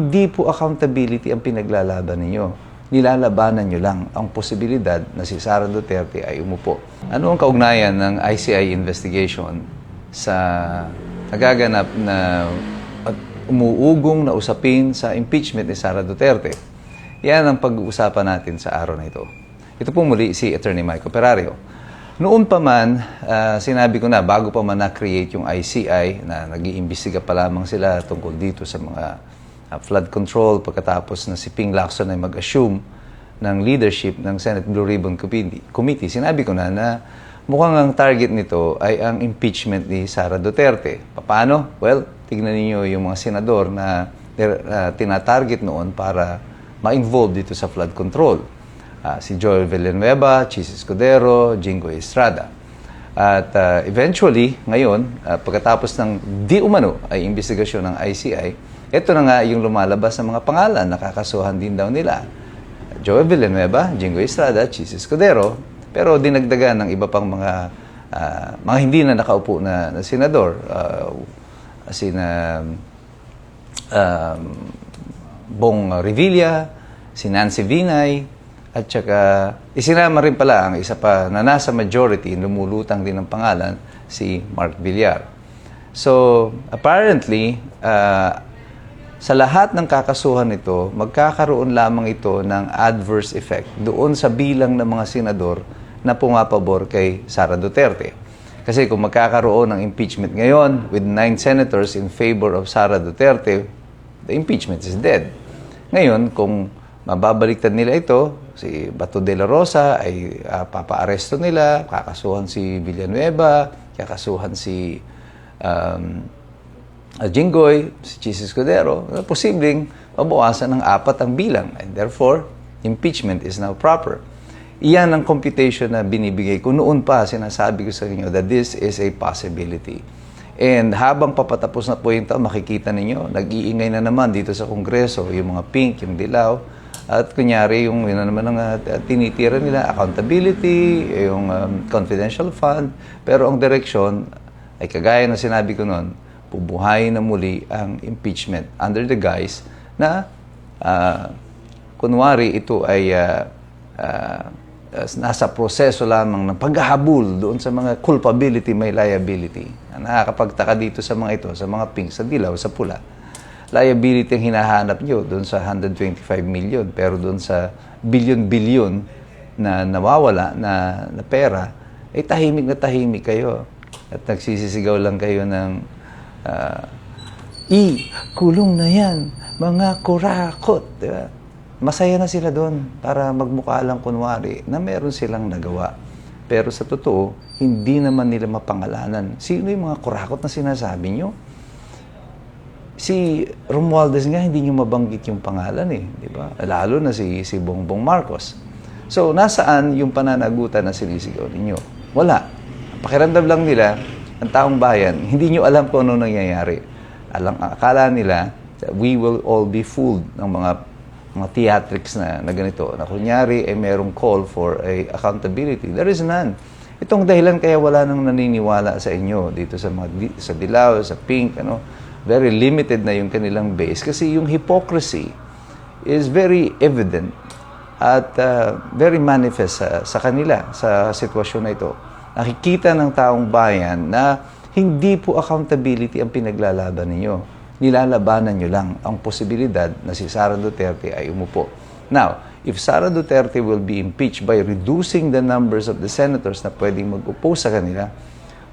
Hindi po accountability ang pinaglalaban ninyo. Nilalabanan nyo lang ang posibilidad na si Sara Duterte ay umupo. Ano ang kaugnayan ng ICI investigation sa nagaganap na at umuugong na usapin sa impeachment ni Sara Duterte? Yan ang pag-uusapan natin sa araw na ito. Ito po muli si Attorney Michael Perario. Noon pa man, sinabi ko na, bago pa man na-create yung ICI, na nag-iimbestiga pa lamang sila tungkol dito sa mga flood control, pagkatapos na si Ping Lacson ay mag-assume ng leadership ng Senate Blue Ribbon Committee, sinabi ko na mukhang ang target nito ay ang impeachment ni Sara Duterte. Paano? Well, tignan niyo yung mga senador na tinatarget noon para ma-involve dito sa flood control. Si Joel Villanueva, Chis Escudero, Jinggoy Estrada. At eventually, ngayon, pagkatapos ng di umano ay investigasyon ng ICI, ito na nga yung lumalabas ng mga pangalan, nakakasuhan din daw nila. Joel Villanueva, Jinggoy Estrada, Chis Escudero, pero dinagdagan ng iba pang mga hindi na nakaupo na senador. Sina Bong Revilla, si Nancy Binay, at saka isinama rin pala ang isa pa na nasa majority, lumulutang din ng pangalan, si Mark Villar. So, apparently, sa lahat ng kakasuhan nito, magkakaroon lamang ito ng adverse effect doon sa bilang ng mga senador na pumapabor kay Sara Duterte. Kasi kung magkakaroon ng impeachment ngayon with 9 senators in favor of Sara Duterte, the impeachment is dead. Ngayon, kung mababaliktad nila ito, si Bato de la Rosa ay papaaresto nila, kakasuhan si Villanueva, kakasuhan si Jinggoy, si Chis Escudero, posibleng mabawasan ng 4 ang bilang. And therefore, impeachment is now proper. Iyan ang computation na binibigay ko. Noon pa, sinasabi ko sa inyo that this is a possibility. And habang papatapos na po yung taon, makikita ninyo, nag-iingay na naman dito sa Kongreso, yung mga pink, yung dilaw, at kunyari, yung yun naman ang tinitira nila, accountability, yung confidential fund, pero ang direksyon ay kagaya na sinabi ko noon, bubuhayin na muli ang impeachment under the guise na kunwari ito ay nasa proseso lamang ng paghahabol doon sa mga culpability, may liability. Nakakapagtaka dito sa mga ito, sa mga pink, sa dilaw, sa pula. Liability ang hinahanap nyo doon sa 125 million, pero doon sa bilyon-bilyon na nawawala na pera, ay tahimik na tahimik kayo. At nagsisisigaw lang kayo ng kulong na yan, mga kurakot. Diba? Masaya na sila doon para magmukha lang kunwari na meron silang nagawa. Pero sa totoo, hindi naman nila mapangalanan. Sino yung mga kurakot na sinasabi nyo? Si Romualdez nga, hindi nyo mabanggit yung pangalan eh. Diba? Lalo na si Bongbong Marcos. So, nasaan yung pananagutan na sinisigaw ninyo? Wala. Pakiramdam lang nila, ang taong bayan, hindi nyo alam kung ano nangyayari. Akala nila, we will all be fooled ng mga theatrics na ganito. Na kunyari, merong call for accountability. There is none. Itong dahilan kaya wala nang naniniwala sa inyo dito sa dilaw, sa pink, very limited na yung kanilang base. Kasi yung hypocrisy is very evident at very manifest sa kanila sa sitwasyon na ito. Nakikita ng taong bayan na hindi po accountability ang pinaglalaban ninyo. Nilalabanan nyo lang ang posibilidad na si Sara Duterte ay umupo. Now, if Sara Duterte will be impeached by reducing the numbers of the senators na pwedeng mag-upo sa kanila,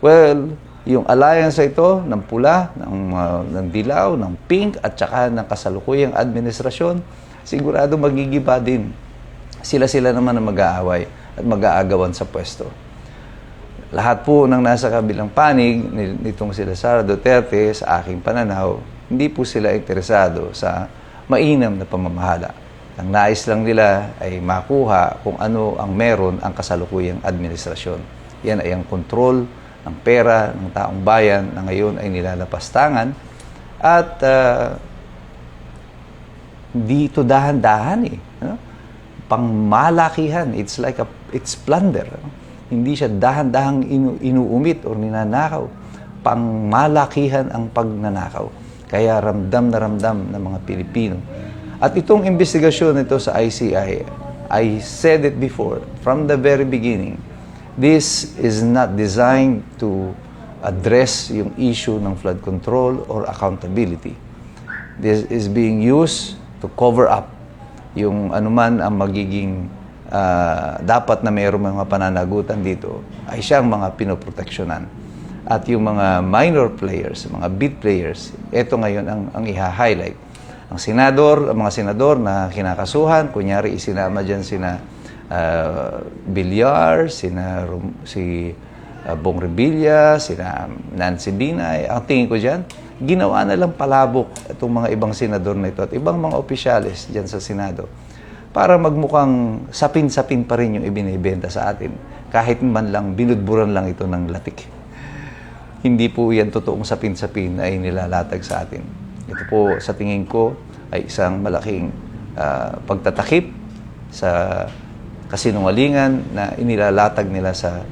well, yung alliance ito ng pula, ng dilaw, ng pink, at saka ng kasalukuyang administrasyon, sigurado magigiba din. Sila-sila naman ang mag-aaway at mag-aagawan sa pwesto. Lahat po ng nasa kabilang panig nitong sila Sara Duterte, sa aking pananaw, hindi po sila interesado sa mainam na pamamahala. Ang nais lang nila ay makuha kung ano ang meron ang kasalukuyang administrasyon. Yan ay ang kontrol ng pera ng taong bayan na ngayon ay nilalapastangan at hindi ito dahan-dahan eh. Pangmalakihan. It's like it's plunder. Hindi siya dahan-dahang inuumit o ninanakaw. Pangmalakihan ang pagnanakaw. Kaya ramdam na ramdam ng mga Pilipino. At itong investigasyon nito sa ICI, I said it before, from the very beginning, this is not designed to address yung issue ng flood control or accountability. This is being used to cover up yung anuman ang magiging dapat na mayroong mga pananagutan dito ay siyang mga pinoproteksyonan. At yung mga minor players, mga bit players, ito ngayon ang i-highlight. Ang mga senador na kinakasuhan, kunyari isinama dyan sina Villar, si Bong Revilla, sina Nancy Binay. Ang tingin ko dyan, ginawa na lang palabok itong mga ibang senador na ito at ibang mga opisyales dyan sa Senado para magmukhang sapin-sapin pa rin yung ibinibenta sa atin. Kahit man lang, binudburan lang ito ng latik. Hindi po yan totoong sapin-sapin ay nilalatag sa atin. Ito po sa tingin ko ay isang malaking pagtatakip sa kasinungalingan na inilalatag nila sa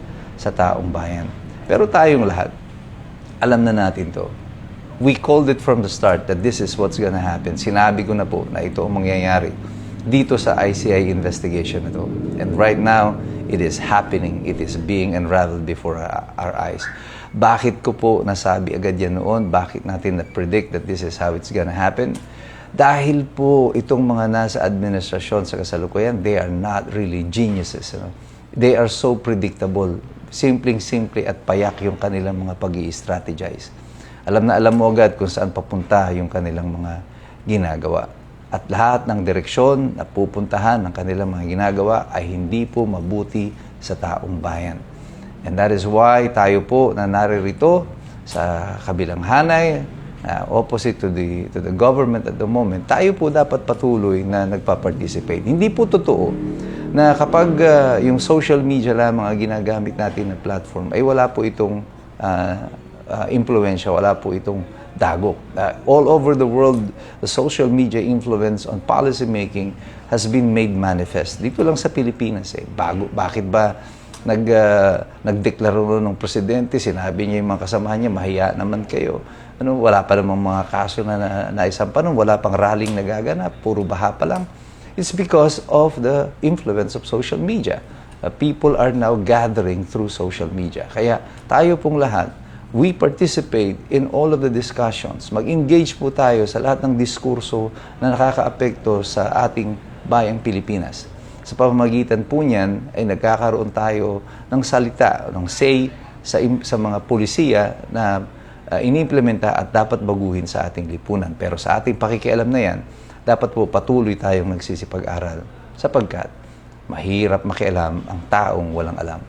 taong bayan. Pero tayong lahat, alam na natin to. We called it from the start that this is what's gonna happen. Sinabi ko na po na ito ang mangyayari dito sa ICI investigation na to. And right now, it is happening. It is being unraveled before our eyes. Bakit ko po nasabi agad yan noon? Bakit natin na-predict that this is how it's gonna happen? Dahil po itong mga nasa administrasyon sa kasalukuyan, they are not really geniuses. They are so predictable. Simpleng-simple at payak yung kanilang mga pag-i-strategize. Alam na alam mo agad kung saan papunta yung kanilang mga ginagawa. At lahat ng direksyon na pupuntahan ng kanilang mga ginagawa ay hindi po mabuti sa taong bayan. And that is why tayo po na naririto sa kabilang hanay, opposite to the government at the moment, tayo po dapat patuloy na nagpa-participate. Hindi po totoo na kapag yung social media lamang ang ginagamit natin na platform, ay wala po itong impluensya, wala po itong dagok. All over the world, the social media influence on policy making has been made manifest. Dito lang sa Pilipinas bakit ba nagdeklaro ng presidente, sinabi niya yung mga kasamahan niya, mahiya naman kayo. Wala pa namang mga kaso na naisampa nun, wala pang rallying nagaganap, puro baha pa lang. It's because of the influence of social media. People are now gathering through social media. Kaya tayo pong lahat, we participate in all of the discussions. Mag-engage po tayo sa lahat ng diskurso na nakakaapekto sa ating bayang Pilipinas. Sa pamamagitan po niyan ay nagkakaroon tayo ng salita, ng say sa mga pulisiya na inimplementa at dapat baguhin sa ating lipunan. Pero sa ating pakikialam na yan, dapat po patuloy tayong nagsisipag-aral sapagkat mahirap makialam ang taong walang alam.